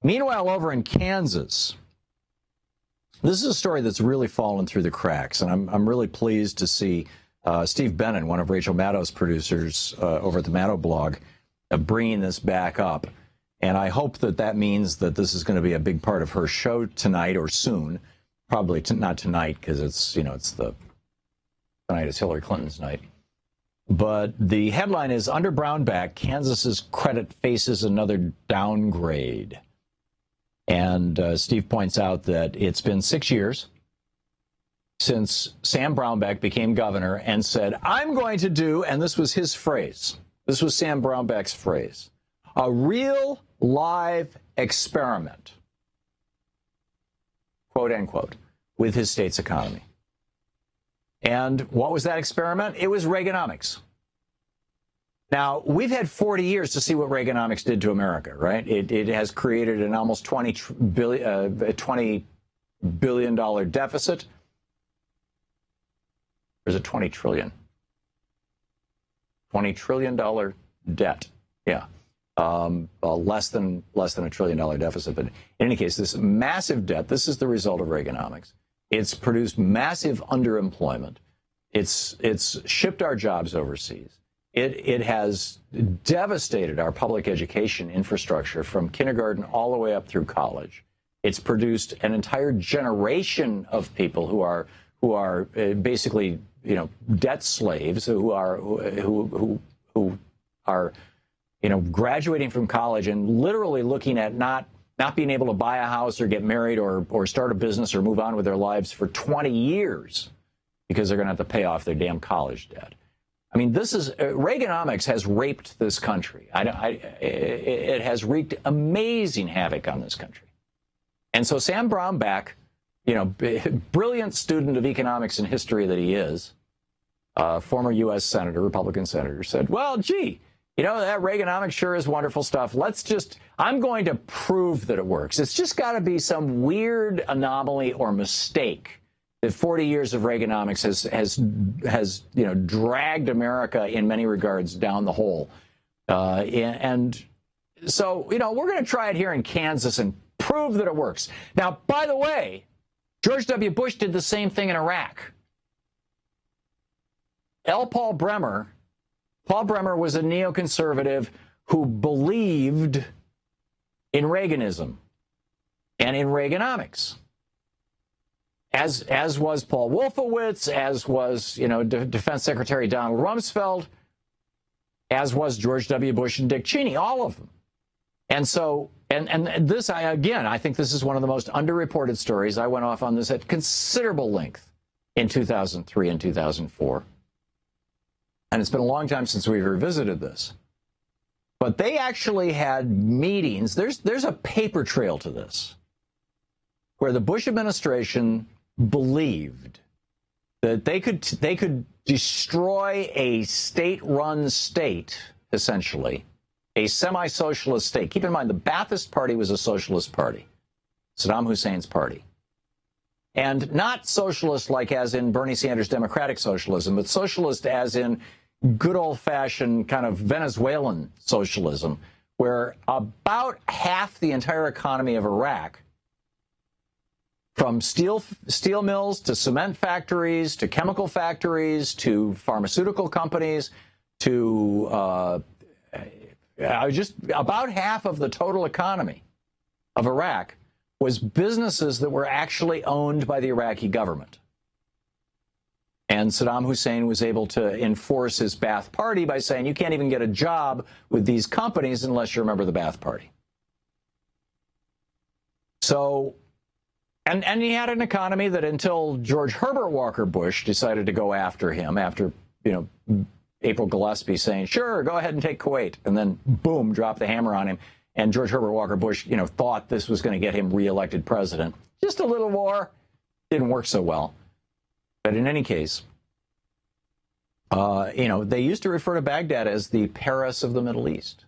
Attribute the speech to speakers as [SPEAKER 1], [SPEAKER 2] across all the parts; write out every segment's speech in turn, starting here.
[SPEAKER 1] Meanwhile, over in Kansas, this is a story that's really fallen through the cracks, and I'm really pleased to see Steve Bannon, one of Rachel Maddow's producers over at the Maddow blog, bringing this back up. And I hope that that means that this is going to be a big part of her show tonight or soon. Probably not tonight, because it's, tonight is Hillary Clinton's night. But the headline is, under Brownback, Kansas's credit faces another downgrade. And Steve points out that it's been 6 years since Sam Brownback became governor and said, I'm going to do, and this was his phrase, this was Sam Brownback's phrase, a real live experiment, quote unquote, with his state's economy. And what was that experiment? It was Reaganomics. Now, we've had 40 years to see what Reaganomics did to America, right? It has created an almost $20 billion deficit. There's a $20 trillion. $20 trillion debt. Yeah. Less than a $1 trillion deficit. But in any case, this massive debt, this is the result of Reaganomics. It's produced massive underemployment. It's shipped our jobs overseas. It has devastated our public education infrastructure from kindergarten all the way up through college. It's produced an entire generation of people who are basically, debt slaves, who are graduating from college and literally looking at not being able to buy a house or get married or start a business or move on with their lives for 20 years because they're going to have to pay off their damn college debt. I mean, Reaganomics has raped this country. It has wreaked amazing havoc on this country. And so Sam Brownback, brilliant student of economics and history that he is, former U.S. senator, Republican senator, said, well, gee, that Reaganomics sure is wonderful stuff. I'm going to prove that it works. It's just got to be some weird anomaly or mistake that 40 years of Reaganomics has dragged America in many regards down the hole. And so, we're going to try it here in Kansas and prove that it works. Now, by the way, George W. Bush did the same thing in Iraq. Paul Bremer was a neoconservative who believed in Reaganism and in Reaganomics. As was Paul Wolfowitz, as was, Defense Secretary Donald Rumsfeld, as was George W. Bush and Dick Cheney, all of them. And so, and this, I think this is one of the most underreported stories. I went off on this at considerable length in 2003 and 2004. And it's been a long time since we've revisited this. But they actually had meetings. There's a paper trail to this, where the Bush administration believed that they could destroy a state-run state, essentially, a semi-socialist state. Keep in mind, the Ba'athist Party was a socialist party, Saddam Hussein's party. And not socialist like as in Bernie Sanders' democratic socialism, but socialist as in good old-fashioned kind of Venezuelan socialism, where about half the entire economy of Iraq, from steel mills to cement factories to chemical factories to pharmaceutical companies to just about half of the total economy of Iraq was businesses that were actually owned by the Iraqi government. And Saddam Hussein was able to enforce his Ba'ath Party by saying you can't even get a job with these companies unless you're a member of the Ba'ath Party. So, and he had an economy that until George Herbert Walker Bush decided to go after him after, April Gillespie saying, sure, go ahead and take Kuwait, and then boom, drop the hammer on him. And George Herbert Walker Bush, thought this was going to get him reelected president. Just a little war. Didn't work so well. But in any case, they used to refer to Baghdad as the Paris of the Middle East.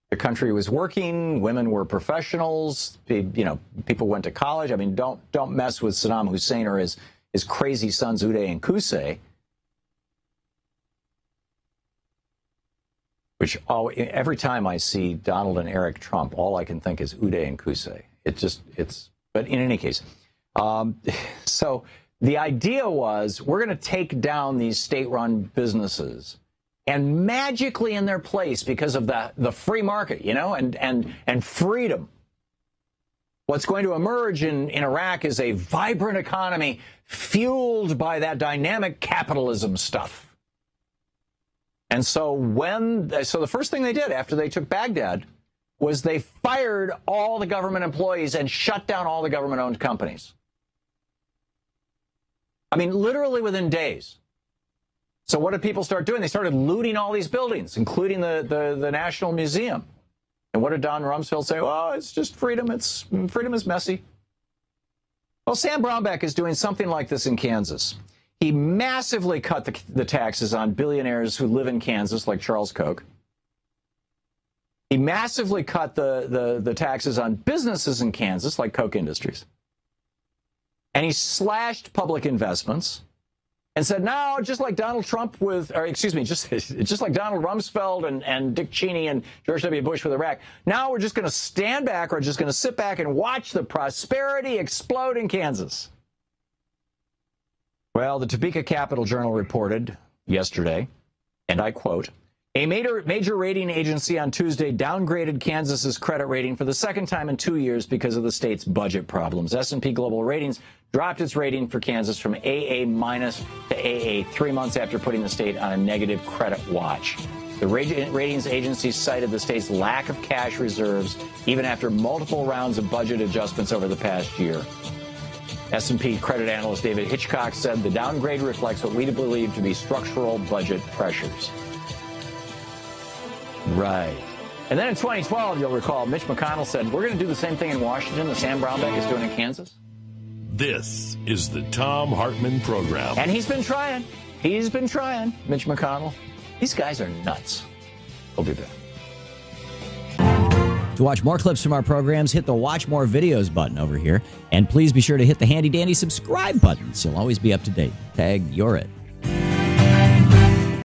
[SPEAKER 1] The country was working, women were professionals, people went to college. I mean, don't mess with Saddam Hussein or his crazy sons Uday and Qusay. which every time I see Donald and Eric Trump, all I can think is Uday and Kusei. But in any case, so the idea was we're going to take down these state-run businesses, and magically in their place, because of the free market, and freedom, what's going to emerge in Iraq is a vibrant economy fueled by that dynamic capitalism stuff. And so the first thing they did after they took Baghdad was they fired all the government employees and shut down all the government-owned companies. I mean, literally within days. So what did people start doing? They started looting all these buildings, including the National Museum. And what did Don Rumsfeld say? Well, it's just freedom. Freedom is messy. Well, Sam Brownback is doing something like this in Kansas. He massively cut the taxes on billionaires who live in Kansas, like Charles Koch. He massively cut the taxes on businesses in Kansas, like Koch Industries. And he slashed public investments and said, no, just like Donald Trump just like Donald Rumsfeld and Dick Cheney and George W. Bush with Iraq, now we're just going to stand back, or just going to sit back and watch the prosperity explode in Kansas. Well, the Topeka Capital Journal reported yesterday, and I quote, a major rating agency on Tuesday downgraded Kansas's credit rating for the second time in 2 years because of the state's budget problems. S&P Global Ratings dropped its rating for Kansas from AA- to AA 3 months after putting the state on a negative credit watch. The ratings agency cited the state's lack of cash reserves even after multiple rounds of budget adjustments over the past year. S&P credit analyst David Hitchcock said the downgrade reflects what we believe to be structural budget pressures. Right. And then in 2012, you'll recall, Mitch McConnell said, we're going to do the same thing in Washington that Sam Brownback is doing in Kansas.
[SPEAKER 2] This is the Thom Hartmann Program.
[SPEAKER 1] And he's been trying. Mitch McConnell. These guys are nuts. We'll be back.
[SPEAKER 3] To watch more clips from our programs, hit the Watch More Videos button over here. And please be sure to hit the handy-dandy subscribe button so you'll always be up to date. Tag, you're it.